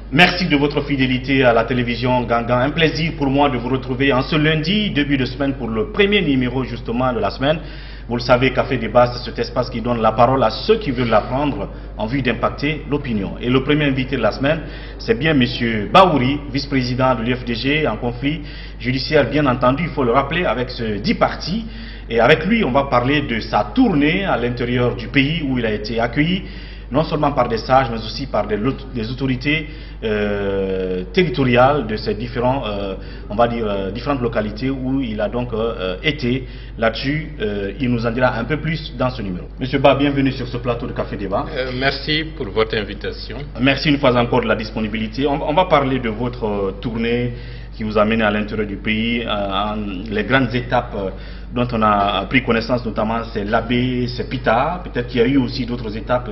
Merci de votre fidélité à la télévision Gangan. Un plaisir pour moi de vous retrouver en ce lundi, début de semaine, pour le premier numéro justement de la semaine. Vous le savez, Café Débat, c'est cet espace qui donne la parole à ceux qui veulent l'apprendre en vue d'impacter l'opinion. Et le premier invité de la semaine, c'est bien M. Baouri, vice-président de l'UFDG, en conflit judiciaire, bien entendu, il faut le rappeler, avec ce 10 partis. Et avec lui, on va parler de sa tournée à l'intérieur du pays où il a été accueilli, non seulement par des sages, mais aussi par des autorités territoriales de ces différents, on va dire, différentes localités où il a donc été. Là-dessus, il nous en dira un peu plus dans ce numéro. Monsieur Ba, bienvenue sur ce plateau de Café Débat. Merci pour votre invitation. Merci une fois encore de la disponibilité. On va parler de votre tournée qui vous a mené à l'intérieur du pays, les grandes étapes dont on a pris connaissance, notamment c'est l'Abbé, c'est Pita, peut-être qu'il y a eu aussi d'autres étapes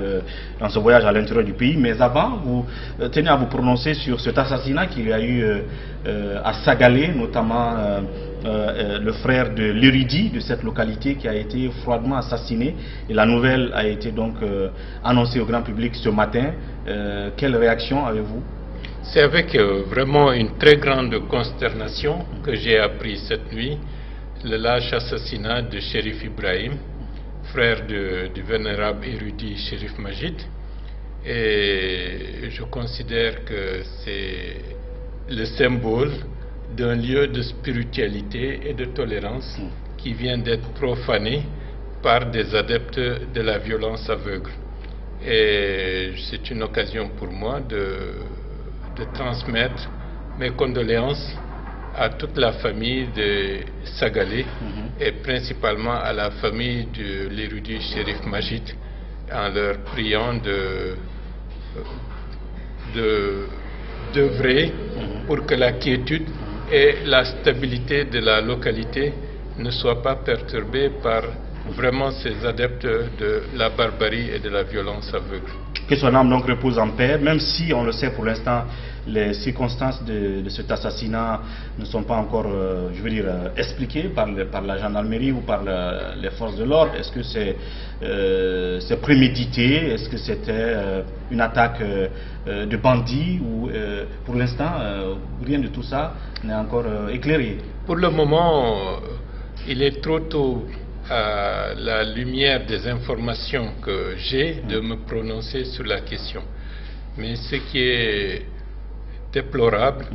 dans ce voyage à l'intérieur du pays, mais avant, vous tenez à vous prononcer sur cet assassinat qu'il y a eu à Sagalé, notamment le frère de l'érudit de cette localité qui a été froidement assassiné, et la nouvelle a été donc annoncée au grand public ce matin. Quelle réaction avez-vous? C'est avec vraiment une très grande consternation que j'ai appris cette nuit le lâche assassinat de Chérif Ibrahim, frère du vénérable érudit Chérif Majid. Et je considère que c'est le symbole d'un lieu de spiritualité et de tolérance qui vient d'être profané par des adeptes de la violence aveugle. Et c'est une occasion pour moi de transmettre mes condoléances à toute la famille de Sagalé et principalement à la famille de l'érudit Chérif Majid, en leur priant d'œuvrer pour que la quiétude et la stabilité de la localité ne soient pas perturbées par vraiment ces adeptes de la barbarie et de la violence aveugle. Que son âme donc repose en paix, même si on le sait pour l'instant, les circonstances de cet assassinat ne sont pas encore, je veux dire, expliquées par la gendarmerie ou par les forces de l'ordre. Est-ce que c'est prémédité? Est-ce que c'était une attaque de bandits? Ou pour l'instant, rien de tout ça n'est encore éclairé? Pour le moment, il est trop tôt, à la lumière des informations que j'ai, de me prononcer sur la question. Mais ce qui est déplorable,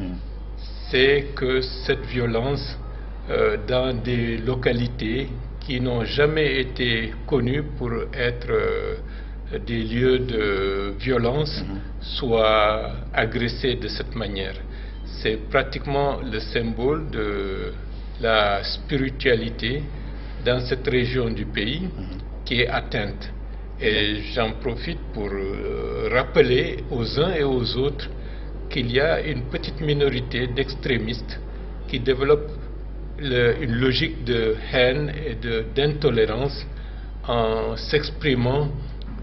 c'est que cette violence dans des localités qui n'ont jamais été connues pour être des lieux de violence soit agressée de cette manière. C'est pratiquement le symbole de la spiritualité dans cette région du pays qui est atteinte. Et j'en profite pour rappeler aux uns et aux autres qu'il y a une petite minorité d'extrémistes qui développent une logique de haine et d'intolérance en s'exprimant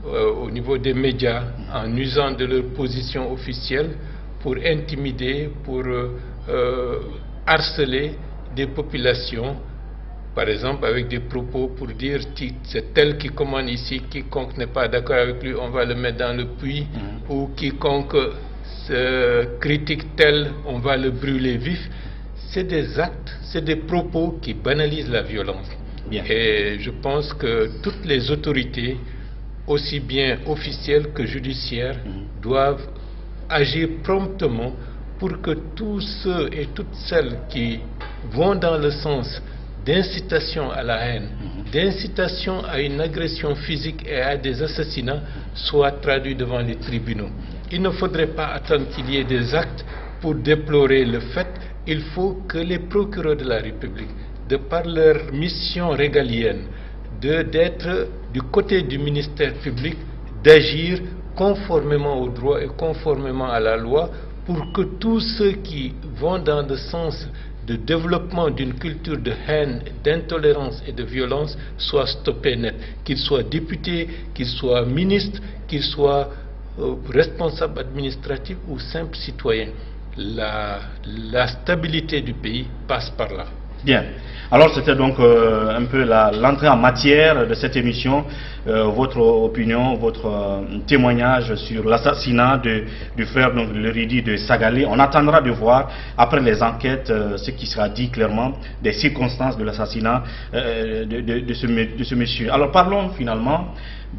au niveau des médias, en usant de leur position officielle pour intimider, pour harceler des populations. Par exemple, avec des propos pour dire c'est tel qui commande ici, quiconque n'est pas d'accord avec lui, on va le mettre dans le puits, ou quiconque critique tel, on va le brûler vif. C'est des actes, c'est des propos qui banalisent la violence. Bien. Et je pense que toutes les autorités, aussi bien officielles que judiciaires, doivent agir promptement pour que tous ceux et toutes celles qui vont dans le sens d'incitation à la haine, d'incitation à une agression physique et à des assassinats soient traduits devant les tribunaux. Il ne faudrait pas attendre qu'il y ait des actes pour déplorer le fait. Il faut que les procureurs de la République, de par leur mission régalienne, d'être du côté du ministère public, d'agir conformément au droit et conformément à la loi pour que tous ceux qui vont dans le sens de développement d'une culture de haine, d'intolérance et de violence soit stoppé net. Qu'ils soient députés, qu'ils soient ministres, qu'ils soient responsables administratifs ou simples citoyens. La stabilité du pays passe par là. Bien. Alors c'était donc un peu l'entrée en matière de cette émission, votre opinion, votre témoignage sur l'assassinat du frère donc l'érudit de Sagalé. On attendra de voir après les enquêtes ce qui sera dit clairement des circonstances de l'assassinat de ce monsieur. Alors parlons finalement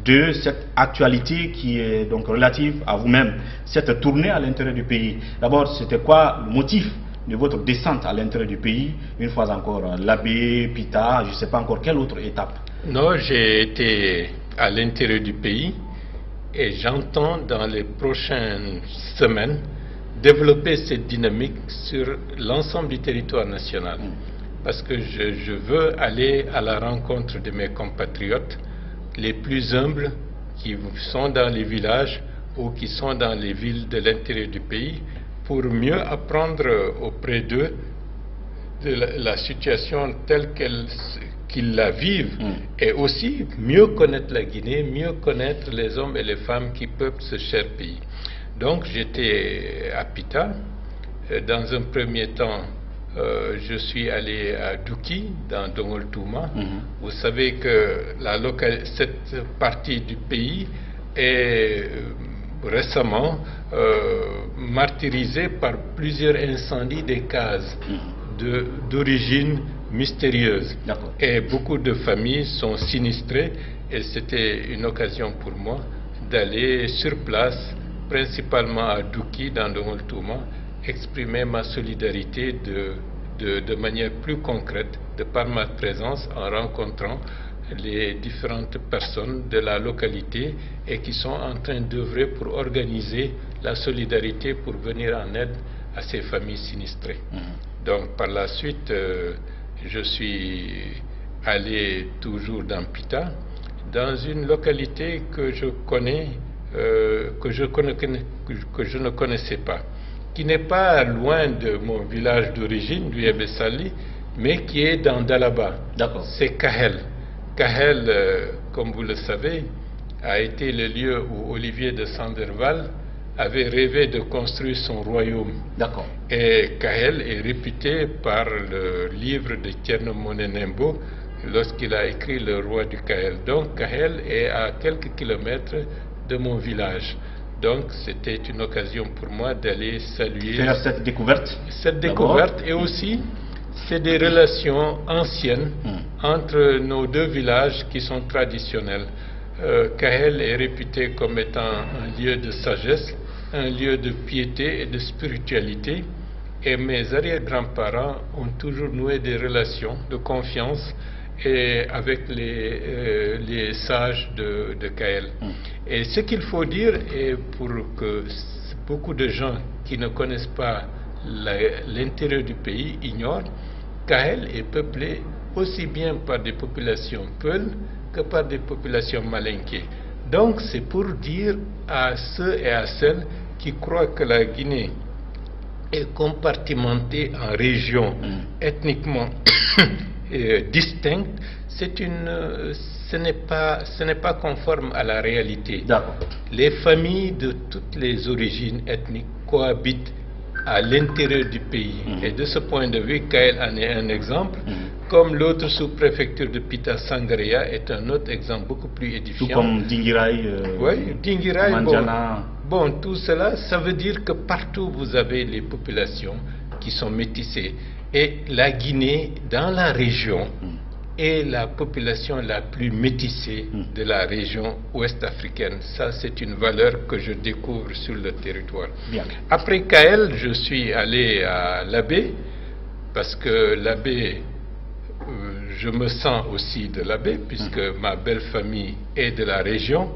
de cette actualité qui est donc relative à vous-même, cette tournée à l'intérieur du pays. D'abord, c'était quoi le motif de votre descente à l'intérieur du pays, une fois encore, l'Abbé, Pita, je ne sais pas encore quelle autre étape? Non, j'ai été à l'intérieur du pays et j'entends dans les prochaines semaines développer cette dynamique sur l'ensemble du territoire national. Parce que je veux aller à la rencontre de mes compatriotes les plus humbles qui sont dans les villages ou qui sont dans les villes de l'intérieur du pays, pour mieux apprendre auprès d'eux de la situation telle qu'ils la vivent, et aussi mieux connaître la Guinée, mieux connaître les hommes et les femmes qui peuplent ce cher pays. Donc j'étais à Pita. Dans un premier temps, je suis allé à Douki, dans Dongol Touma. Vous savez que cette partie du pays est récemment martyrisé par plusieurs incendies des cases d'origine mystérieuse. Et beaucoup de familles sont sinistrées, et c'était une occasion pour moi d'aller sur place, principalement à Douki, dans Dongol Touma, exprimer ma solidarité de manière plus concrète, de par ma présence, en rencontrant les différentes personnes de la localité et qui sont en train d'œuvrer pour organiser la solidarité pour venir en aide à ces familles sinistrées. Donc par la suite, je suis allé toujours dans Pita, dans une localité que je connais, que je ne connaissais pas, qui n'est pas loin de mon village d'origine, du Yébessali, mais qui est dans Dalaba. C'est Kahel. Kahel, comme vous le savez, a été le lieu où Olivier de Sanderval avait rêvé de construire son royaume. Et Kahel est réputé par le livre de Tierno Monenembo lorsqu'il a écrit Le roi du Kahel. Donc Kahel est à quelques kilomètres de mon village. Donc c'était une occasion pour moi d'aller saluer... Faire cette découverte. Cette découverte, et aussi... c'est des relations anciennes entre nos deux villages qui sont traditionnels. Kahel est réputé comme étant un lieu de sagesse, un lieu de piété et de spiritualité. Et mes arrière-grands-parents ont toujours noué des relations de confiance avec les sages de Kahel. Et ce qu'il faut dire, et pour que beaucoup de gens qui ne connaissent pas l'intérieur du pays ignorent, Kahel est peuplé aussi bien par des populations peules que par des populations malinquées. Donc c'est pour dire à ceux et à celles qui croient que la Guinée est compartimentée en régions ethniquement distinctes, ce n'est pas conforme à la réalité. Les familles de toutes les origines ethniques cohabitent à l'intérieur du pays. Et de ce point de vue, Kahel en est un exemple, comme l'autre sous-préfecture de Pita Sangaréa est un autre exemple beaucoup plus édifiant. Tout comme Dinguiraye, oui, Dinguiraye, Mandiana. Bon, tout cela, ça veut dire que partout vous avez les populations qui sont métissées. Et la Guinée, dans la région, est la population la plus métissée de la région ouest africaine. Ça, c'est une valeur que je découvre sur le territoire. Bien. Après Kahel, je suis allé à l'Abbé, parce que l'Abbé, je me sens aussi de l'Abbé, puisque ma belle famille est de la région.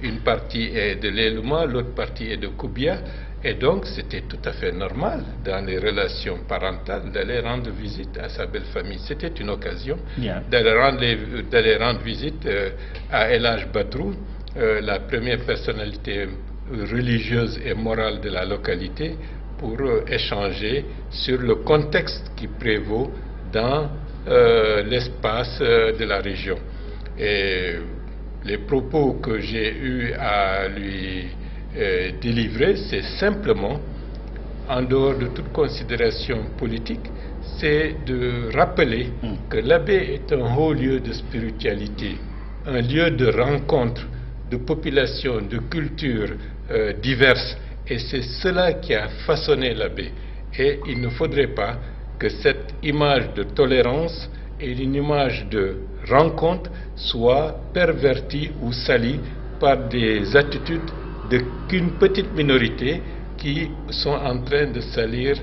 Une partie est de l'Eluma, l'autre partie est de Koubia. Et donc, c'était tout à fait normal, dans les relations parentales, d'aller rendre visite à sa belle famille. C'était une occasion d'aller rendre visite à El Hadj Badrou, la première personnalité religieuse et morale de la localité, pour échanger sur le contexte qui prévaut dans l'espace de la région. Et les propos que j'ai eu à lui délivrer, c'est simplement, en dehors de toute considération politique, c'est de rappeler que l'abbé est un haut lieu de spiritualité, un lieu de rencontre de populations, de cultures diverses. Et c'est cela qui a façonné l'abbé. Et il ne faudrait pas que cette image de tolérance et une image de rencontre soit pervertie ou salie par des attitudes qu'une petite minorité qui sont en train de salir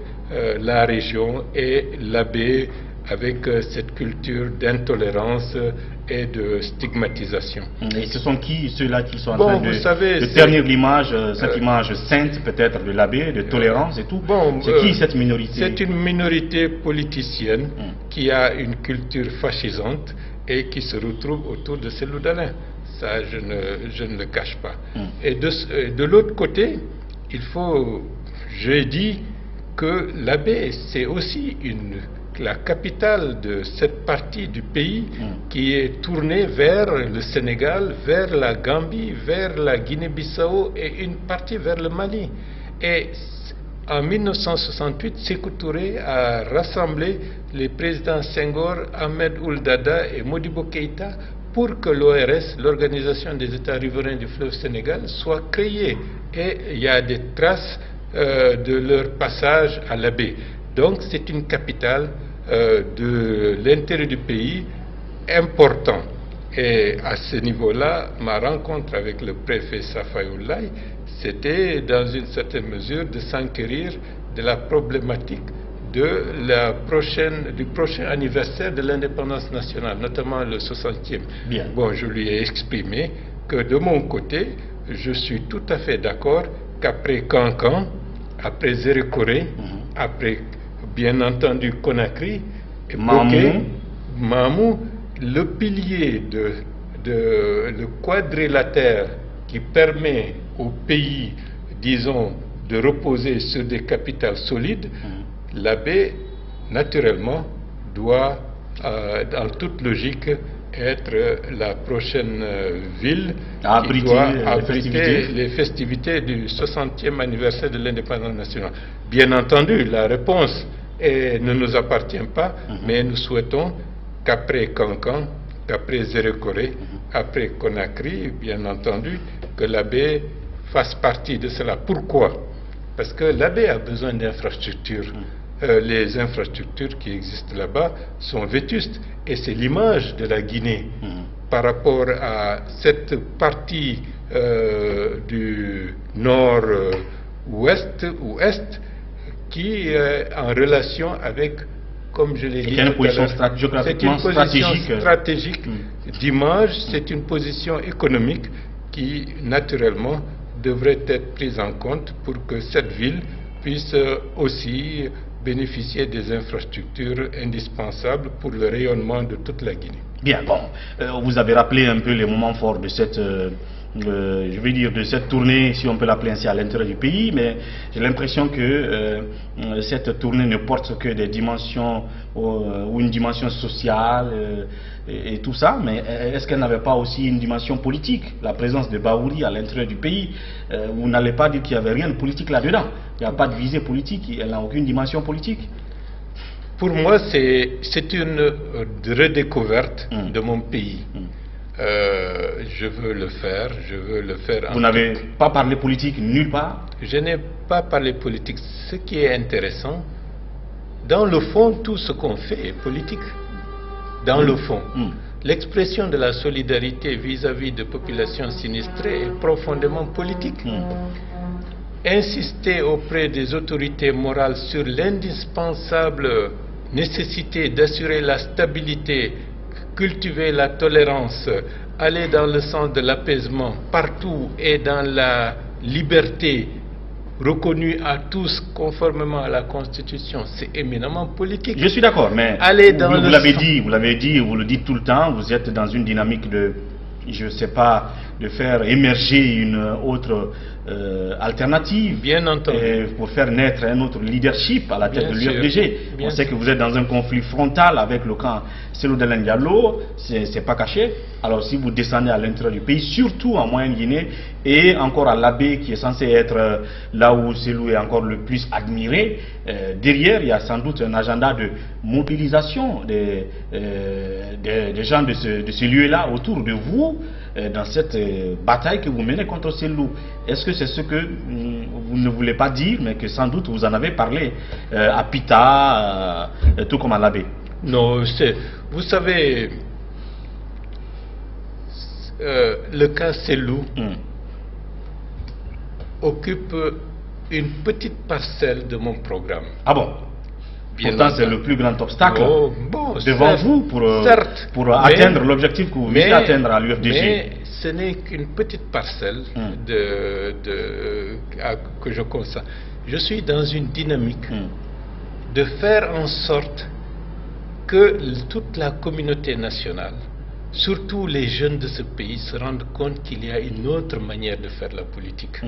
la région et l'abbé avec cette culture d'intolérance et de stigmatisation. Et ce sont qui ceux-là qui sont en train de ternir l'image, cette image sainte peut-être de l'abbé, de tolérance et tout? C'est qui cette minorité? C'est une minorité politicienne qui a une culture fascisante et qui se retrouve autour de Cellou Dalein. Ça, je ne le cache pas. Et de l'autre côté, j'ai dit que l'abbé, c'est aussi la capitale de cette partie du pays qui est tournée vers le Sénégal, vers la Gambie, vers la Guinée-Bissau et une partie vers le Mali. Et en 1968, Sékou Touré a rassemblé les présidents Senghor, Ahmed Ould Daddah et Modibo Keïta pour que l'ORS, l'Organisation des États riverains du fleuve Sénégal, soit créée. Et il y a des traces de leur passage à la baie. Donc c'est une capitale de l'intérêt du pays important. Et à ce niveau-là, ma rencontre avec le préfet Safayoulaye, c'était dans une certaine mesure de s'enquérir de la problématique du prochain anniversaire de l'indépendance nationale, notamment le 60e. Bien. Bon, je lui ai exprimé que de mon côté, je suis tout à fait d'accord qu'après Cancan, après Zérékoré, après bien entendu Conakry, et Mamou, le pilier le quadrilatère qui permet au pays, disons, de reposer sur des capitales solides, l'abbé, naturellement, doit, dans toute logique, être la prochaine ville qui doit abriter les festivités du 60e anniversaire de l'indépendance nationale. Bien entendu, la réponse ne nous appartient pas, mais nous souhaitons qu'après Cancan, qu'après Zérékoré, après Conakry, bien entendu, que l'abbé fasse partie de cela. Pourquoi? Parce que l'abbé a besoin d'infrastructures. Les infrastructures qui existent là-bas sont vétustes. Et c'est l'image de la Guinée par rapport à cette partie du nord-ouest ou est qui est en relation avec, comme je l'ai dit, c'est une position stratégique d'image, c'est une position économique qui, naturellement, devrait être prise en compte pour que cette ville puisse aussi bénéficier des infrastructures indispensables pour le rayonnement de toute la Guinée. Bien, bon, vous avez rappelé un peu les moments forts de cette, je vais dire, de cette tournée, si on peut l'appeler ainsi, à l'intérieur du pays, mais j'ai l'impression que cette tournée ne porte que des dimensions ou une dimension sociale et tout ça, mais est-ce qu'elle n'avait pas aussi une dimension politique? La présence de Bahouri à l'intérieur du pays, vous n'allez pas dire qu'il n'y avait rien de politique là-dedans. Il n'y a pas de visée politique, elle n'a aucune dimension politique. Pour moi, c'est une redécouverte de mon pays. Je veux le faire, Vous n'avez pas parlé politique nulle part? Je n'ai pas parlé politique. Ce qui est intéressant, dans le fond, tout ce qu'on fait est politique. Dans le fond, l'expression de la solidarité vis-à-vis de populations sinistrées est profondément politique. Insister auprès des autorités morales sur l'indispensable nécessité d'assurer la stabilité, cultiver la tolérance, aller dans le sens de l'apaisement partout et dans la liberté reconnue à tous conformément à la Constitution, c'est éminemment politique. Je suis d'accord, mais vous l'avez dit, vous le dites tout le temps, vous êtes dans une dynamique de, je ne sais pas, de faire émerger une autre alternative. Bien entendu. Pour faire naître un autre leadership à la tête de l'UFDG. On sait que vous êtes dans un conflit frontal avec le camp Cellou Dalein Diallo, c'est pas caché. Alors si vous descendez à l'intérieur du pays, surtout en Moyenne-Guinée, et encore à l'Abbé qui est censé être là où Cellou est encore le plus admiré, derrière il y a sans doute un agenda de mobilisation des gens de ce lieu-là autour de vous dans cette bataille que vous menez contre Cellou. Est-ce que c'est ce que vous ne voulez pas dire, mais que sans doute vous en avez parlé à Pita, tout comme à l'Abbé? Non, vous savez, le cas Cellou occupe une petite parcelle de mon programme. Ah bon? Pourtant, c'est le plus grand obstacle devant vous pour atteindre l'objectif que vous visez atteindre à l'UFDG. Mais ce n'est qu'une petite parcelle que je constate. Je suis dans une dynamique de faire en sorte que toute la communauté nationale, surtout les jeunes de ce pays, se rendent compte qu'il y a une autre manière de faire la politique.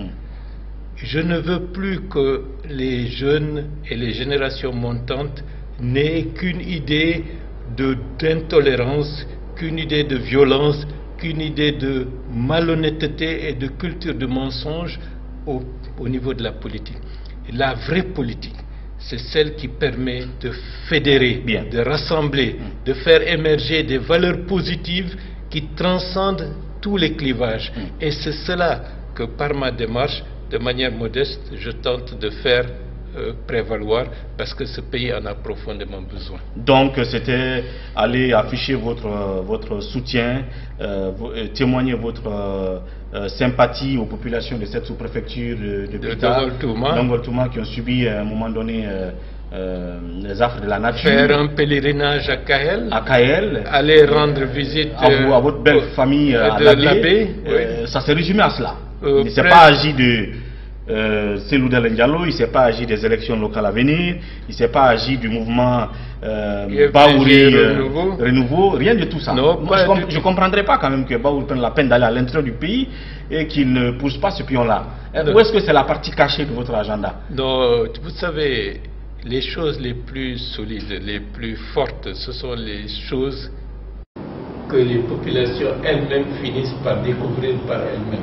Je ne veux plus que les jeunes et les générations montantes n'aient qu'une idée d'intolérance, qu'une idée de violence, qu'une idée de malhonnêteté et de culture de mensonge au niveau de la politique. La vraie politique, c'est celle qui permet de fédérer, de rassembler, de faire émerger des valeurs positives qui transcendent tous les clivages. Et c'est cela que par ma démarche, de manière modeste, je tente de faire prévaloir, parce que ce pays en a profondément besoin. Donc c'était aller afficher votre soutien, témoigner votre sympathie aux populations de cette sous-préfecture de Dongoltouma qui ont subi à un moment donné les affres de la nature. Faire un pèlerinage à Kael, aller rendre visite à votre belle famille à l'Abbé. Ça s'est résumé à cela. Il ne s'est pas agi de Cellou Dalein Diallo, il ne s'est pas agi des élections locales à venir, il ne s'est pas agi du mouvement Baouri Renouveau, rien de tout ça. Non, je ne comprendrais pas quand même que Baouri prenne la peine d'aller à l'intérieur du pays et qu'il ne pousse pas ce pion-là. Où est-ce que c'est la partie cachée de votre agenda? Non, vous savez, les choses les plus solides, les plus fortes, ce sont les choses que les populations elles-mêmes finissent par découvrir par elles-mêmes.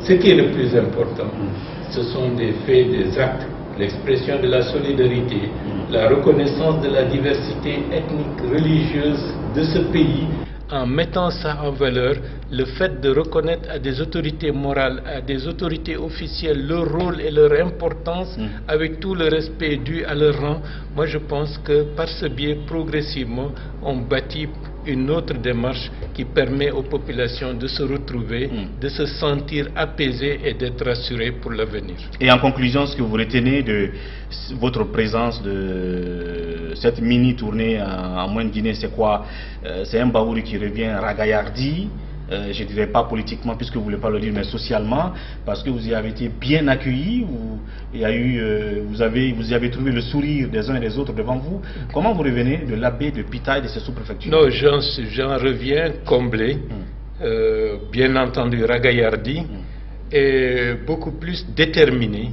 Ce qui est le plus important, ce sont des faits, des actes, l'expression de la solidarité, la reconnaissance de la diversité ethnique, religieuse de ce pays, en mettant ça en valeur, le fait de reconnaître à des autorités morales, à des autorités officielles leur rôle et leur importance, avec tout le respect dû à leur rang. Moi je pense que par ce biais, progressivement, on bâtit une autre démarche qui permet aux populations de se retrouver, de se sentir apaisées et d'être rassurées pour l'avenir. Et en conclusion, ce que vous retenez de votre présence de cette mini-tournée en Moyenne-Guinée, c'est quoi? C'est un Baouri qui revient ragaillardi, je ne dirais pas politiquement puisque vous ne voulez pas le dire, mais socialement, parce que vous y avez été bien accueillis, vous y avez trouvé le sourire des uns et des autres devant vous. Comment vous revenez de l'Abbé, de Pita et de ces sous-préfectures? Non, j'en reviens comblé, bien entendu ragaillardi, et beaucoup plus déterminé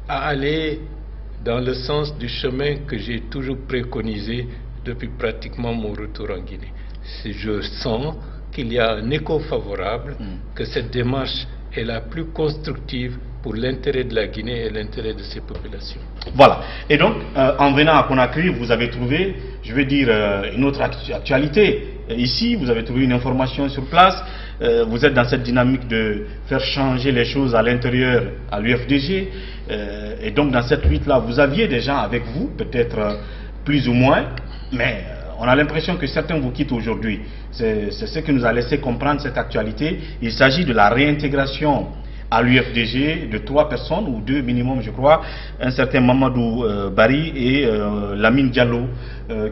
à aller dans le sens du chemin que j'ai toujours préconisé depuis pratiquement mon retour en Guinée. Je sens qu'il y a un écho favorable, que cette démarche est la plus constructive pour l'intérêt de la Guinée et l'intérêt de ses populations. Voilà. Et donc, en venant à Conakry, vous avez trouvé, je vais dire, une autre actualité. Ici, vous avez trouvé une information sur place. Vous êtes dans cette dynamique de faire changer les choses à l'intérieur, à l'UFDG. Et donc, dans cette lutte-là, vous aviez des gens avec vous, peut-être plus ou moins, mais on a l'impression que certains vous quittent aujourd'hui. C'est ce que nous a laissé comprendre cette actualité. Il s'agit de la réintégration à l'UFDG de 3 personnes, ou 2 minimum je crois, un certain Mamadou Bari et Lamine Diallo,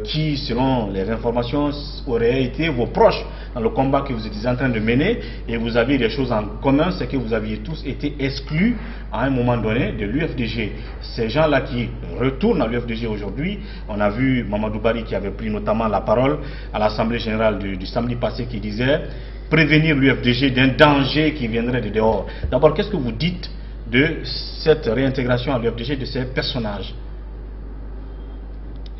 qui selon les informations auraient été vos proches dans le combat que vous étiez en train de mener, et vous aviez des choses en commun, c'est que vous aviez tous été exclus à un moment donné de l'UFDG. Ces gens-là qui retournent à l'UFDG aujourd'hui, on a vu Mamadou Bari qui avait pris notamment la parole à l'Assemblée générale du samedi passé, qui disait prévenir l'UFDG d'un danger qui viendrait de dehors. D'abord, qu'est-ce que vous dites de cette réintégration à l'UFDG de ces personnages?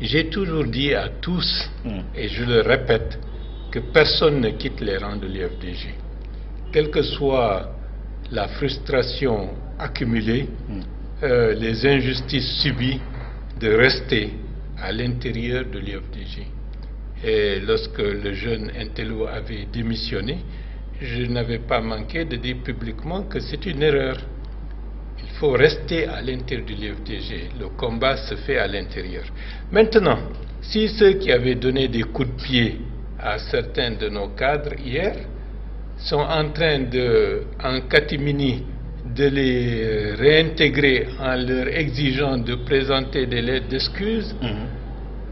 J'ai toujours dit à tous, et je le répète, que personne ne quitte les rangs de l'UFDG. Quelle que soit la frustration accumulée, les injustices subies, de rester à l'intérieur de l'UFDG. Et lorsque le jeune Intello avait démissionné, je n'avais pas manqué de dire publiquement que c'est une erreur. Il faut rester à l'intérieur de l'UFDG. Le combat se fait à l'intérieur. Maintenant, si ceux qui avaient donné des coups de pied à certains de nos cadres hier sont en train de, en catimini, de les réintégrer en leur exigeant de présenter des lettres d'excuses,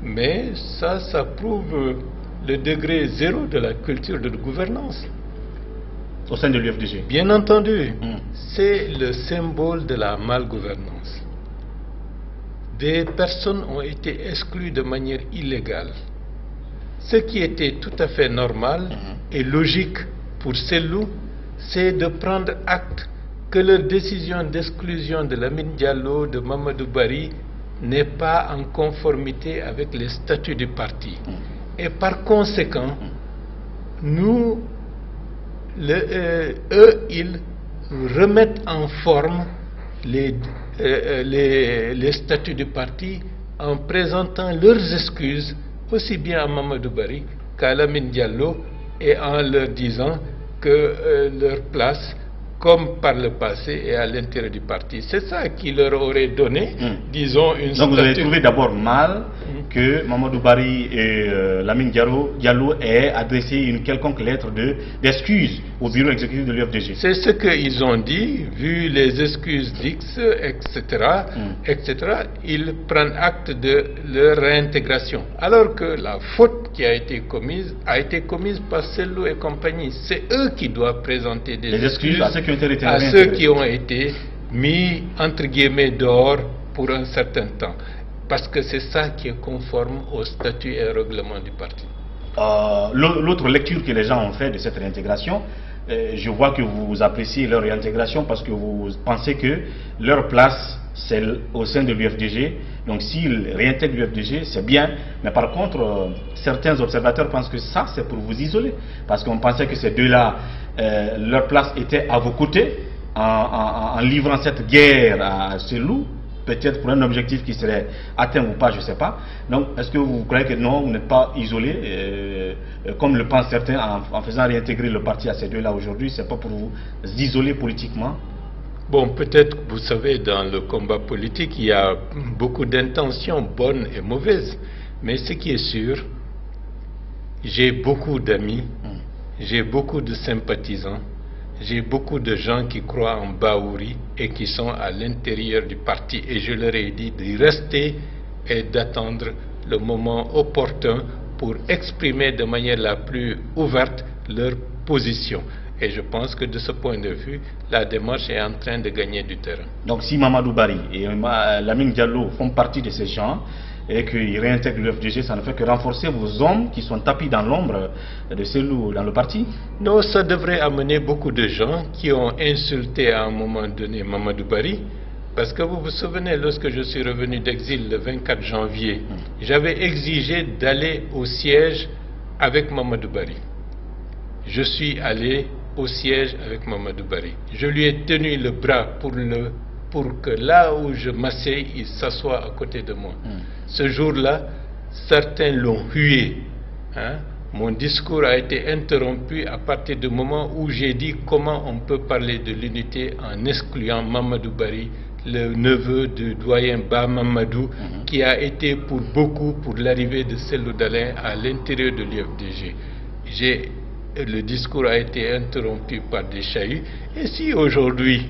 mais ça prouve le degré zéro de la culture de gouvernance. Au sein de l'UFDG? Bien entendu, c'est le symbole de la malgouvernance. Des personnes ont été exclues de manière illégale. Ce qui était tout à fait normal et logique pour Sellou, c'est de prendre acte que leur décision d'exclusion de Lamine Diallo, de Mamadou Bari, n'est pas en conformité avec les statuts du parti. Et par conséquent, nous, eux, ils remettent en forme les statuts du parti en présentant leurs excuses aussi bien à Mamadou Bari qu'à Lamine Diallo et en leur disant que leur place, comme par le passé, est à l'intérieur du parti. C'est ça qui leur aurait donné, disons, une Donc vous avez trouvé d'abord mal que Mamadou Bari et Lamine Diallo aient adressé une quelconque lettre d'excuse au bureau exécutif de l'UFDG. C'est ce qu'ils ont dit, vu les excuses d'X, etc., ils prennent acte de leur réintégration. Alors que la faute qui a été commise par Sellou et compagnie. C'est eux qui doivent présenter des excuses à ceux qui ont été mis, entre guillemets, dehors pour un certain temps. Parce que c'est ça qui est conforme au statut et au règlement du parti. L'autre lecture que les gens ont fait de cette réintégration, je vois que vous appréciez leur réintégration parce que vous pensez que leur place, c'est au sein de l'UFDG. Donc s'ils réintègrent l'UFDG, c'est bien. Mais par contre, certains observateurs pensent que ça, c'est pour vous isoler. Parce qu'on pensait que ces deux-là, leur place était à vos côtés en livrant cette guerre à Sellou. Peut-être pour un objectif qui serait atteint ou pas, je ne sais pas. Donc, est-ce que vous croyez que non, vous n'êtes pas isolé, comme le pensent certains, en faisant réintégrer le parti à ces deux-là aujourd'hui, c'est pas pour vous isoler politiquement? Bon, peut-être, vous savez, dans le combat politique, il y a beaucoup d'intentions bonnes et mauvaises. Mais ce qui est sûr, j'ai beaucoup d'amis, j'ai beaucoup de sympathisants. J'ai beaucoup de gens qui croient en Baouri et qui sont à l'intérieur du parti. Et je leur ai dit de rester et d'attendre le moment opportun pour exprimer de manière la plus ouverte leur position. Et je pense que de ce point de vue, la démarche est en train de gagner du terrain. Donc si Mamadou Bari et Lamine Diallo font partie de ces gens, et qu'ils réintègrent l'UFDG, ça ne fait que renforcer vos hommes qui sont tapis dans l'ombre de Sellou dans le parti? Non, ça devrait amener beaucoup de gens qui ont insulté à un moment donné Mamadou Bari. Parce que vous vous souvenez, lorsque je suis revenu d'exil le 24 janvier, j'avais exigé d'aller au siège avec Mamadou Bari. Je suis allé au siège avec Mamadou Bari. Je lui ai tenu le bras pour que là où je m'asseyais, il s'assoit à côté de moi. Ce jour-là, certains l'ont hué. Mon discours a été interrompu à partir du moment où j'ai dit comment on peut parler de l'unité en excluant Mamadou Bari, le neveu du doyen Ba Mamadou, qui a été pour beaucoup pour l'arrivée de Sellou Dalein à l'intérieur de l'UFDG. Le discours a été interrompu par des chahuts. Et si aujourd'hui,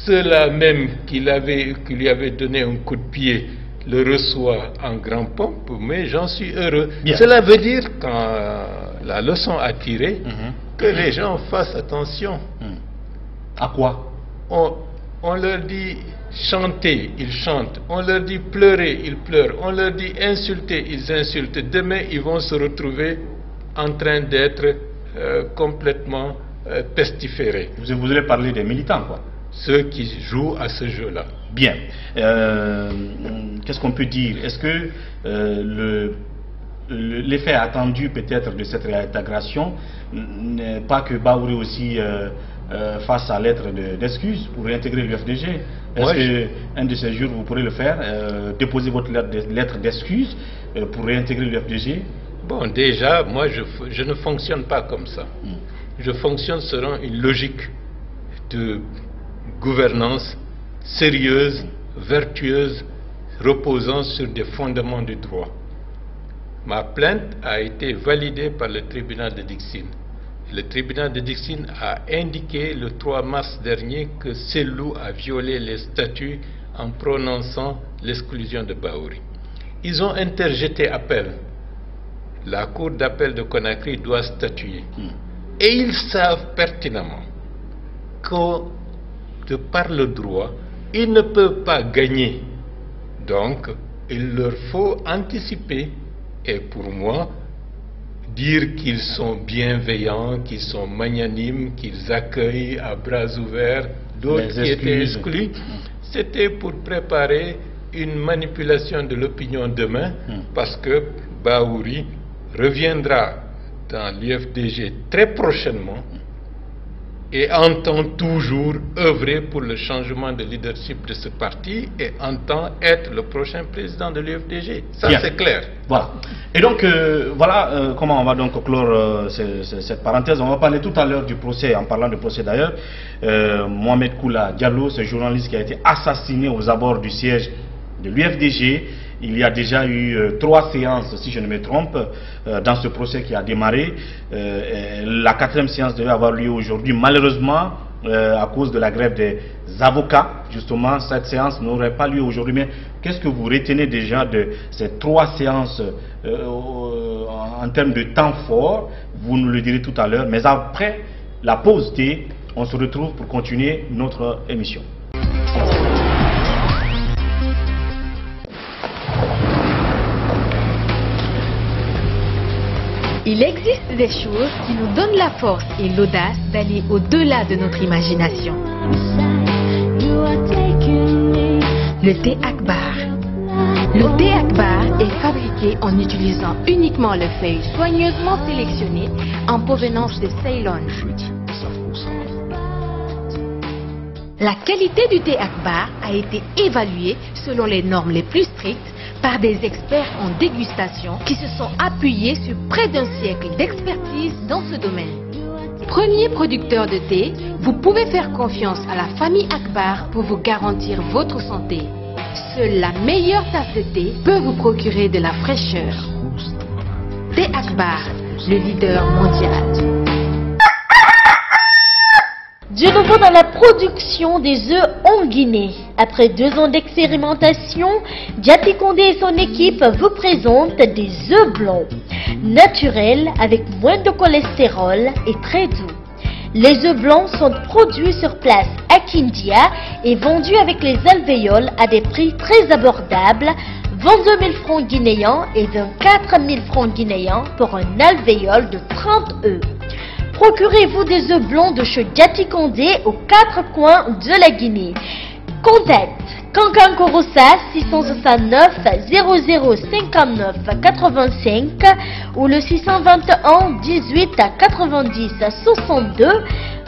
ceux-là même qui lui avaient donné un coup de pied le reçoit en grand pompe, mais j'en suis heureux. Bien. Cela veut dire, quand la leçon a tiré, que les gens fassent attention. À quoi? On leur dit chanter, ils chantent. On leur dit pleurer, ils pleurent. On leur dit insulter, ils insultent. Demain, ils vont se retrouver en train d'être complètement pestiférés. Vous allez parler des militants, quoi? ceux qui jouent à ce jeu-là. Bien. Qu'est-ce qu'on peut dire? Est-ce que l'effet attendu peut-être de cette réintégration n'est pas que Bahouri aussi fasse sa lettre d'excuse pour réintégrer l'UFDG? Est-ce qu'un de ces jours vous pourrez le faire, déposer votre lettre d'excuse pour réintégrer l'UFDG? Bon, déjà, moi je ne fonctionne pas comme ça. Je fonctionne selon une logique de gouvernance sérieuse, vertueuse, reposant sur des fondements du droit. Ma plainte a été validée par le tribunal de Dixine. Le tribunal de Dixine a indiqué le 3 mars dernier que Sellou a violé les statuts en prononçant l'exclusion de Bahouri. Ils ont interjeté appel. La cour d'appel de Conakry doit statuer. Et ils savent pertinemment que, de par le droit, ils ne peuvent pas gagner. Donc, il leur faut anticiper. Et pour moi, dire qu'ils sont bienveillants, qu'ils sont magnanimes, qu'ils accueillent à bras ouverts d'autres qui étaient exclus, c'était pour préparer une manipulation de l'opinion demain, parce que Bahouri reviendra dans l'UFDG très prochainement et entend toujours œuvrer pour le changement de leadership de ce parti et entend être le prochain président de l'UFDG. Ça, c'est clair. Voilà. Et donc, voilà comment on va donc clore cette parenthèse. On va parler tout à l'heure du procès, en parlant du procès d'ailleurs. Mohamed Koula Diallo, ce journaliste qui a été assassiné aux abords du siège de l'UFDG. Il y a déjà eu 3 séances, si je ne me trompe, dans ce procès qui a démarré. La 4e séance devait avoir lieu aujourd'hui. Malheureusement, à cause de la grève des avocats, justement, cette séance n'aurait pas lieu aujourd'hui. Mais qu'est-ce que vous retenez déjà de ces 3 séances en termes de temps fort? Vous nous le direz tout à l'heure. Mais après la pause thé, on se retrouve pour continuer notre émission. Il existe des choses qui nous donnent la force et l'audace d'aller au-delà de notre imagination. Le thé Akbar. Le thé Akbar est fabriqué en utilisant uniquement les feuilles soigneusement sélectionnées en provenance de Ceylon. La qualité du thé Akbar a été évaluée selon les normes les plus strictes par des experts en dégustation qui se sont appuyés sur près d'un siècle d'expertise dans ce domaine. Premier producteur de thé, vous pouvez faire confiance à la famille Akbar pour vous garantir votre santé. Seule la meilleure tasse de thé peut vous procurer de la fraîcheur. Thé Akbar, le leader mondial. De nouveau dans la production des œufs en Guinée. Après 2 ans d'expérimentation, Diaty Condé et son équipe vous présentent des œufs blancs, naturels avec moins de cholestérol et très doux. Les œufs blancs sont produits sur place à Kindia et vendus avec les alvéoles à des prix très abordables, 22 000 francs guinéens et 24 000 francs guinéens pour un alvéole de 30 œufs. Procurez-vous des œufs blancs de chez Diaty Condé aux 4 coins de la Guinée. Contact Kankan Korossa 669 00 59 85 ou le 621 18 90 62.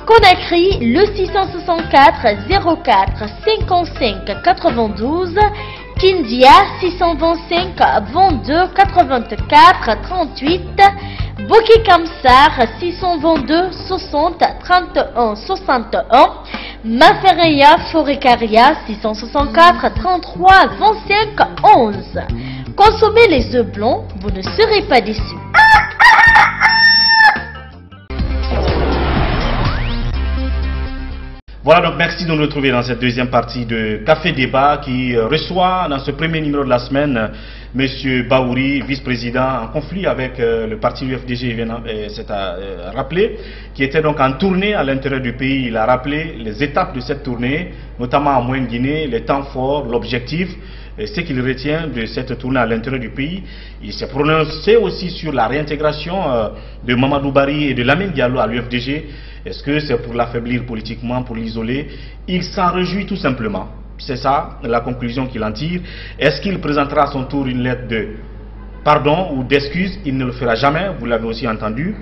Conakry le 664 04 55 92. Kindia 625 22 84 38. Boki Kamsar 622 60 31 61. Mafereya Forecaria 664 33 25 11. Consommez les œufs blancs, vous ne serez pas déçus. Voilà, donc merci de nous retrouver dans cette deuxième partie de Café Débat qui reçoit dans ce premier numéro de la semaine M. Bahouri, vice-président en conflit avec le parti UFDG, c'est à rappeler, qui était donc en tournée à l'intérieur du pays. Il a rappelé les étapes de cette tournée, notamment en Moyenne-Guinée, les temps forts, l'objectif, ce qu'il retient de cette tournée à l'intérieur du pays. Il s'est prononcé aussi sur la réintégration de Mamadou Barry et de Lamine Diallo à l'UFDG. Est-ce que c'est pour l'affaiblir politiquement, pour l'isoler? Il s'en réjouit tout simplement. C'est ça la conclusion qu'il en tire. Est-ce qu'il présentera à son tour une lettre de pardon ou d'excuse? Il ne le fera jamais, vous l'avez aussi entendu.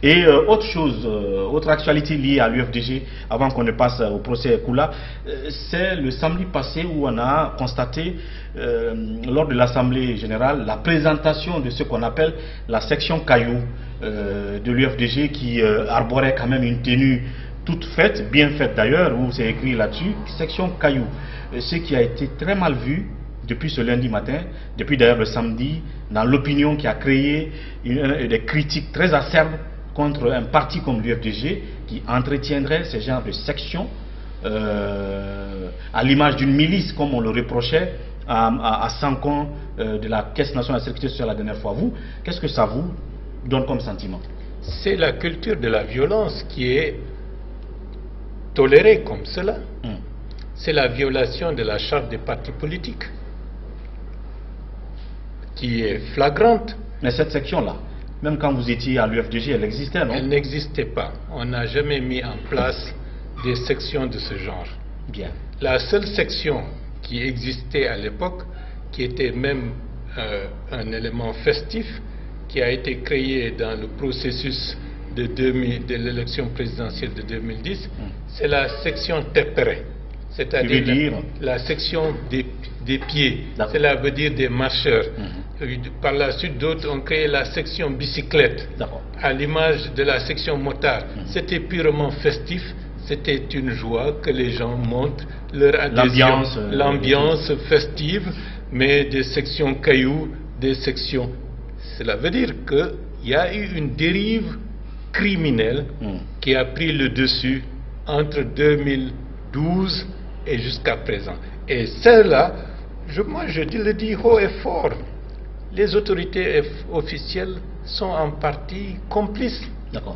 Et autre chose, autre actualité liée à l'UFDG, avant qu'on ne passe au procès Koula, c'est le samedi passé où on a constaté, lors de l'Assemblée Générale, la présentation de ce qu'on appelle la section caillou de l'UFDG qui arborait quand même une tenue toute faite, bien faite d'ailleurs, où c'est écrit là-dessus, section caillou. Ce qui a été très mal vu depuis ce lundi matin, depuis d'ailleurs le samedi, dans l'opinion qui a créé des critiques très acerbes contre un parti comme l'UFDG qui entretiendrait ce genre de section à l'image d'une milice comme on le reprochait à 5 ans de la Caisse nationale de sécurité sociale la dernière fois. Vous, qu'est-ce que ça vous donne comme sentiment? C'est la culture de la violence qui est tolérée comme cela. C'est la violation de la charte des partis politiques qui est flagrante. Mais cette section-là, même quand vous étiez à l'UFDG, elle existait, non? Elle n'existait pas. On n'a jamais mis en place des sections de ce genre. Bien. La seule section qui existait à l'époque, qui était même un élément festif, qui a été créé dans le processus de l'élection présidentielle de 2010, c'est la section Tepere, c'est-à-dire la section des pieds, cela veut dire des marcheurs. Par la suite, d'autres ont créé la section bicyclette, à l'image de la section motard. C'était purement festif, c'était une joie que les gens montrent leur adhésion, l'ambiance festive, mais des sections cailloux, des sections... Cela veut dire qu'il y a eu une dérive criminelle qui a pris le dessus entre 2012 et jusqu'à présent. Et celle-là, moi je le dis haut et fort, les autorités officielles sont en partie complices.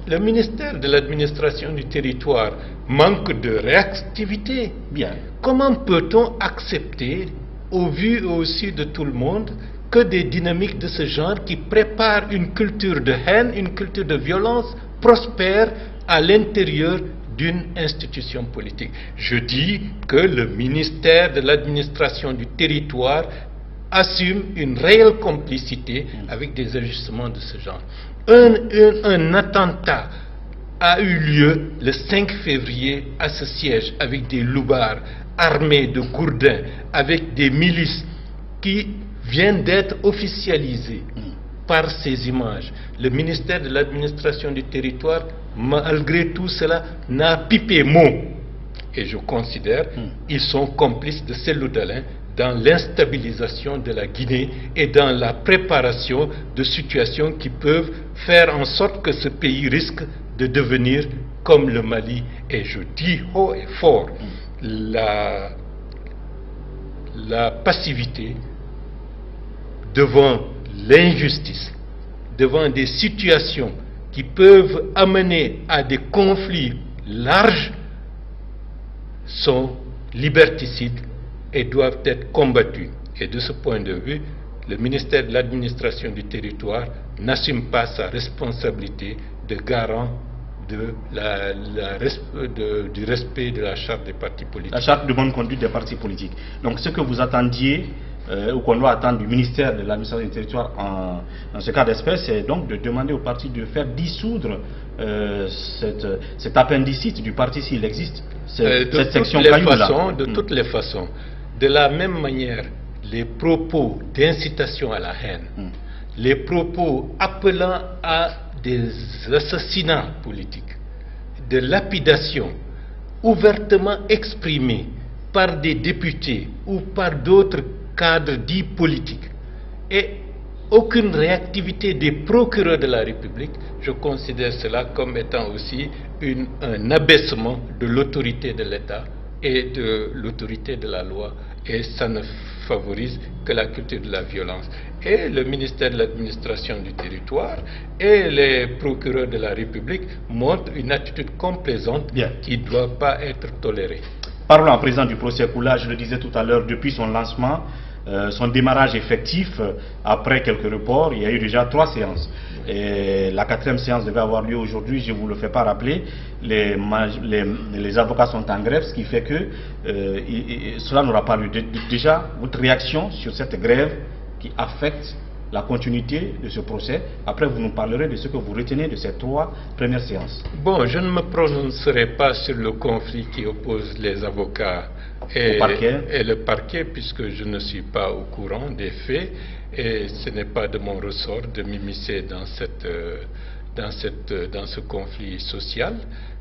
Le ministère de l'administration du territoire manque de réactivité. Bien. Comment peut-on accepter, au vu et au su de tout le monde, que des dynamiques de ce genre qui préparent une culture de haine, une culture de violence prospèrent à l'intérieur d'une institution politique? Je dis que le ministère de l'administration du territoire assume une réelle complicité avec des ajustements de ce genre. Un attentat a eu lieu le 5 février à ce siège avec des loupards armés de gourdins, avec des milices qui viennent d'être officialisées par ces images. Le ministère de l'administration du territoire, malgré tout cela, n'a pipé mot. Et je considère qu'ils sont complices de Cellou Dalein dans l'instabilisation de la Guinée et dans la préparation de situations qui peuvent faire en sorte que ce pays risque de devenir comme le Mali. Et je dis haut et fort, la passivité devant l'injustice, devant des situations qui peuvent amener à des conflits larges, sont liberticides et doivent être combattus. Et de ce point de vue, le ministère de l'administration du territoire n'assume pas sa responsabilité de garant du respect de la charte des partis politiques. La charte de bonne conduite des partis politiques. Donc ce que vous attendiez, ou qu'on doit attendre du ministère de l'administration du territoire dans ce cas d'espèce, c'est donc de demander au parti de faire dissoudre cet appendicite du parti s'il existe, cette section caillou-là. De toutes les façons, de la même manière, les propos d'incitation à la haine, les propos appelant à des assassinats politiques, de lapidation ouvertement exprimés par des députés ou par d'autres cadres dits politiques, et aucune réactivité des procureurs de la République, je considère cela comme étant aussi un abaissement de l'autorité de l'État et de l'autorité de la loi, et ça ne favorise que la culture de la violence. Et le ministère de l'administration du territoire et les procureurs de la République montrent une attitude complaisante qui ne doit pas être tolérée. Parlons à présent du procès Koula. Je le disais tout à l'heure, depuis son lancement, son démarrage effectif, après quelques reports, il y a eu déjà 3 séances. Et la 4e séance devait avoir lieu aujourd'hui, je ne vous le fais pas rappeler. Les avocats sont en grève, ce qui fait que cela n'aura pas lieu. Déjà, votre réaction sur cette grève qui affecte la continuité de ce procès. Après, vous nous parlerez de ce que vous retenez de ces 3 premières séances. Bon, je ne me prononcerai pas sur le conflit qui oppose les avocats et le parquet, puisque je ne suis pas au courant des faits et ce n'est pas de mon ressort de m'immiscer dans ce conflit social.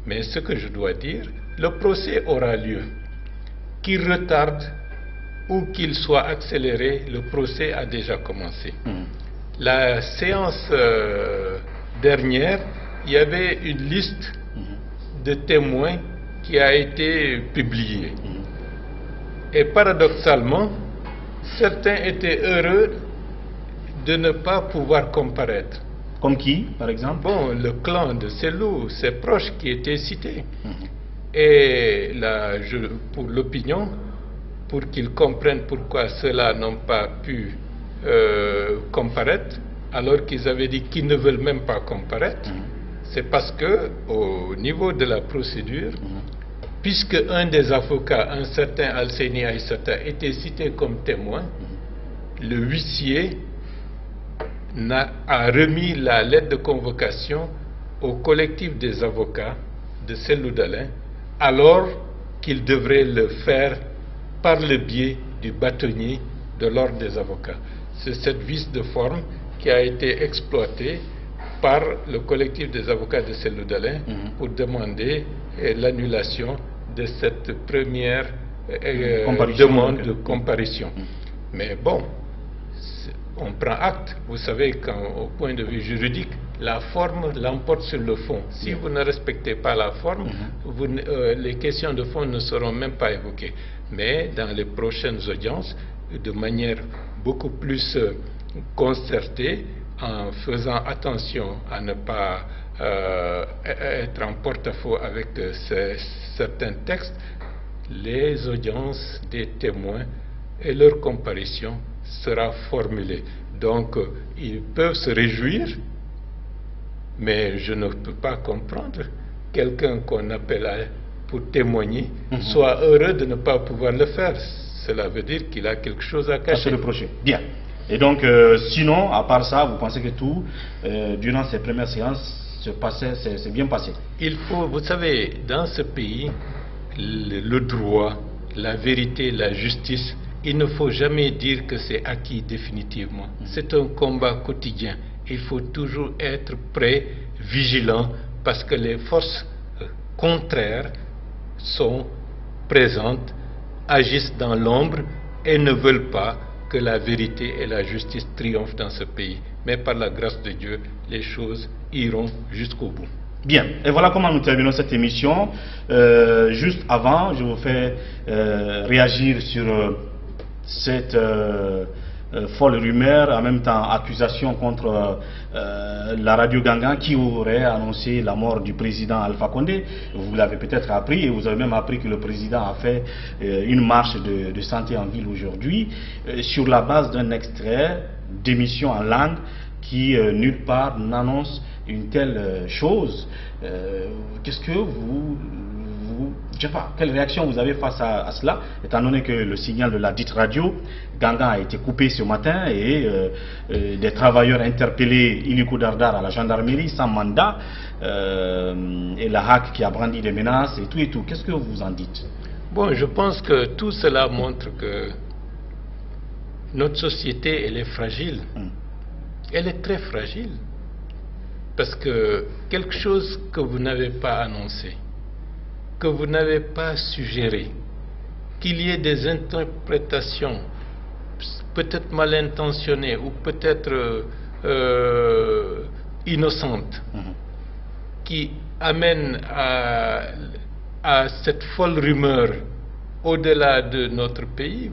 Mais ce que je dois dire, le procès aura lieu. Qu'il retarde ou qu'il soit accéléré, le procès a déjà commencé. La séance dernière, il y avait une liste de témoins qui a été publiée. Et paradoxalement, certains étaient heureux de ne pas pouvoir comparaître. Comme qui, par exemple? Bon, le clan de Selou, ses proches qui étaient cités. Et là, pour l'opinion, pour qu'ils comprennent pourquoi ceux-là n'ont pas pu comparaître, alors qu'ils avaient dit qu'ils ne veulent même pas comparaître, c'est parce que au niveau de la procédure, puisque un des avocats, un certain Alseni Aïssata, était cité comme témoin, le huissier a remis la lettre de convocation au collectif des avocats de Selou Dalein, alors qu'il devrait le faire par le biais du bâtonnier de l'ordre des avocats. C'est cette vice de forme qui a été exploitée par le collectif des avocats de Selou Dalein pour demander l'annulation de cette première demande de comparution. Mais bon, on prend acte. Vous savez qu'au point de vue juridique, la forme l'emporte sur le fond. Si vous ne respectez pas la forme, les questions de fond ne seront même pas évoquées. Mais dans les prochaines audiences, de manière beaucoup plus concertée, en faisant attention à ne pas être en porte-à-faux avec certains textes, les audiences des témoins et leur comparution sera formulée. Donc, ils peuvent se réjouir, mais je ne peux pas comprendre quelqu'un qu'on appelle pour témoigner soit heureux de ne pas pouvoir le faire. Cela veut dire qu'il a quelque chose à cacher. À se reprocher. Bien. Et donc, sinon, à part ça, vous pensez que tout, durant ces premières séances, c'est bien passé? Il faut, vous savez, dans ce pays, le droit, la vérité, la justice, il ne faut jamais dire que c'est acquis définitivement. C'est un combat quotidien. Il faut toujours être prêt, vigilant, parce que les forces contraires sont présentes, agissent dans l'ombre et ne veulent pas que la vérité et la justice triomphent dans ce pays. Mais par la grâce de Dieu, les choses iront jusqu'au bout. Bien, et voilà comment nous terminons cette émission. Juste avant, je vous fais réagir sur cette folle rumeur, en même temps accusation contre la radio Gangan qui aurait annoncé la mort du président Alpha Condé. Vous l'avez peut-être appris, et vous avez même appris que le président a fait une marche de santé en ville aujourd'hui sur la base d'un extrait d'émission en langue qui nulle part n'annonce une telle chose. Qu'est-ce que je sais pas, quelle réaction vous avez face à cela, étant donné que le signal de la dite radio Gangan a été coupé ce matin et des travailleurs interpellés illico dardar à la gendarmerie sans mandat, et la HAC qui a brandi des menaces et tout. Qu'est-ce que vous en dites? Bon, je pense que tout cela montre que notre société, elle est fragile. Elle est très fragile. Parce que quelque chose que vous n'avez pas annoncé, que vous n'avez pas suggéré, qu'il y ait des interprétations peut-être mal intentionnées ou peut-être innocentes qui amènent à cette folle rumeur au-delà de notre pays,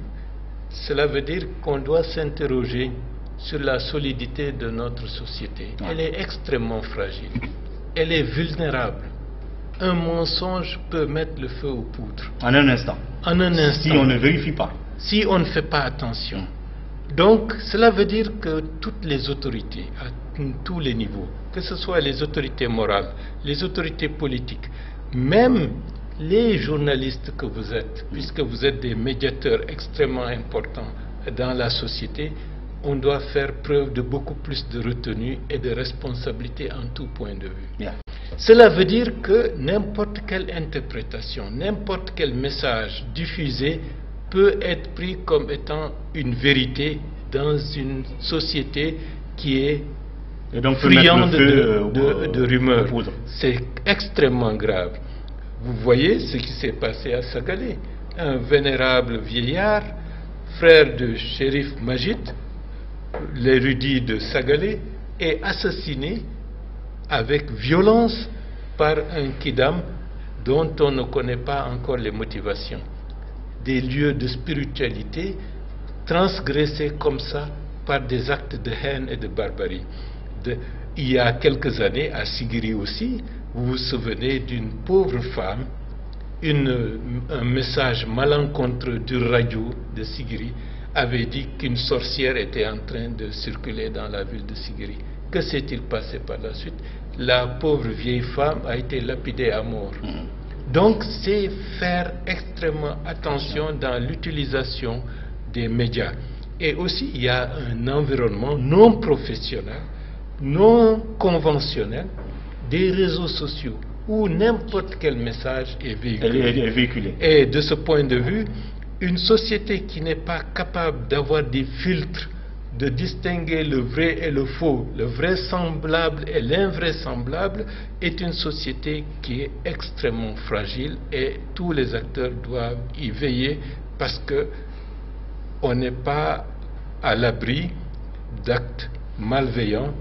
cela veut dire qu'on doit s'interroger sur la solidité de notre société. Elle est extrêmement fragile. Elle est vulnérable. Un mensonge peut mettre le feu aux poudres. En un instant. En un instant. Si on ne vérifie pas. Si on ne fait pas attention. Donc, cela veut dire que toutes les autorités, à tous les niveaux, que ce soit les autorités morales, les autorités politiques, même les journalistes que vous êtes, puisque vous êtes des médiateurs extrêmement importants dans la société, on doit faire preuve de beaucoup plus de retenue et de responsabilité en tout point de vue. Yeah. Cela veut dire que n'importe quelle interprétation, n'importe quel message diffusé peut être pris comme étant une vérité dans une société qui est friande de rumeurs. C'est extrêmement grave. Vous voyez ce qui s'est passé à Sagalé. Un vénérable vieillard, frère de Shérif Majid, l'érudit de Sagalé, est assassiné avec violence par un kidam dont on ne connaît pas encore les motivations. Des lieux de spiritualité transgressés comme ça par des actes de haine et de barbarie. Il y a quelques années, à Sigiri aussi, vous vous souvenez d'une pauvre femme, un message malencontreux du radio de Sigiri avait dit qu'une sorcière était en train de circuler dans la ville de Sigiri. Que s'est-il passé par la suite? La pauvre vieille femme a été lapidée à mort. Donc, c'est faire extrêmement attention dans l'utilisation des médias. Et aussi, il y a un environnement non professionnel, non conventionnel, des réseaux sociaux, où n'importe quel message est véhiculé. Et de ce point de vue, une société qui n'est pas capable d'avoir des filtres, de distinguer le vrai et le faux, le vraisemblable et l'invraisemblable, est une société qui est extrêmement fragile et tous les acteurs doivent y veiller parce que on n'est pas à l'abri d'actes malveillants,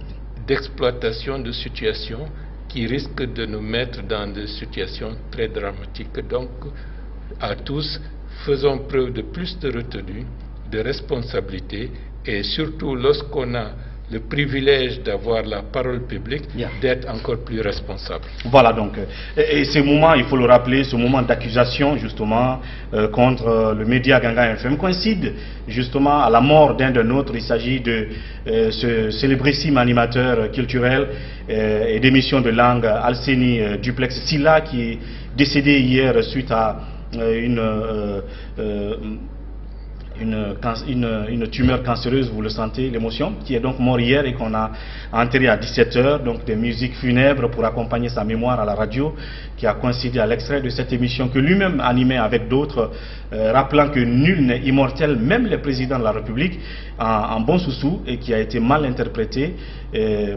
d'exploitation de situations qui risquent de nous mettre dans des situations très dramatiques. Donc, à tous, faisons preuve de plus de retenue, de responsabilité, et surtout lorsqu'on a le privilège d'avoir la parole publique, d'être encore plus responsable. Voilà donc, et ce moment, il faut le rappeler, ce moment d'accusation justement contre le média Gangan FM coïncide justement à la mort d'un de nôtres. Il s'agit de ce célébrissime animateur culturel et d'émission de langue Alseni Duplex Silla, qui est décédé hier suite à une tumeur cancéreuse, vous le sentez, l'émotion, qui est donc mort hier et qu'on a enterré à 17 h, donc des musiques funèbres pour accompagner sa mémoire à la radio, qui a coïncidé à l'extrait de cette émission que lui-même animait avec d'autres, rappelant que nul n'est immortel, même les présidents de la République, en bon sous-sous, et qui a été mal interprété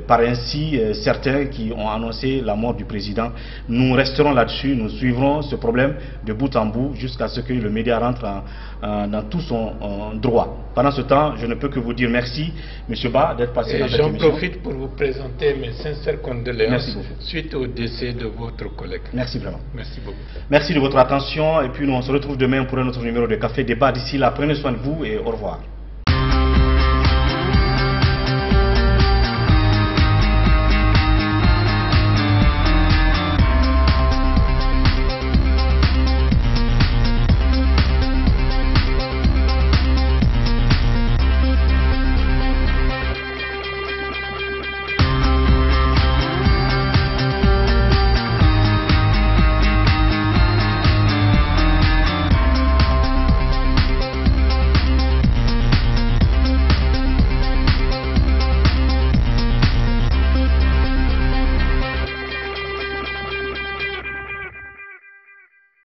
par ainsi certains qui ont annoncé la mort du président. Nous resterons là-dessus, nous suivrons ce problème de bout en bout jusqu'à ce que le média rentre dans tout son droit. Pendant ce temps, je ne peux que vous dire merci, M. Ba, d'être passé dans cette émission. J'en profite pour vous présenter mes sincères condoléances suite au décès de votre collègue. Merci vraiment. Merci beaucoup. Merci de votre attention et puis nous on se retrouve demain pour un autre numéro de Café Débat. D'ici là, prenez soin de vous et au revoir.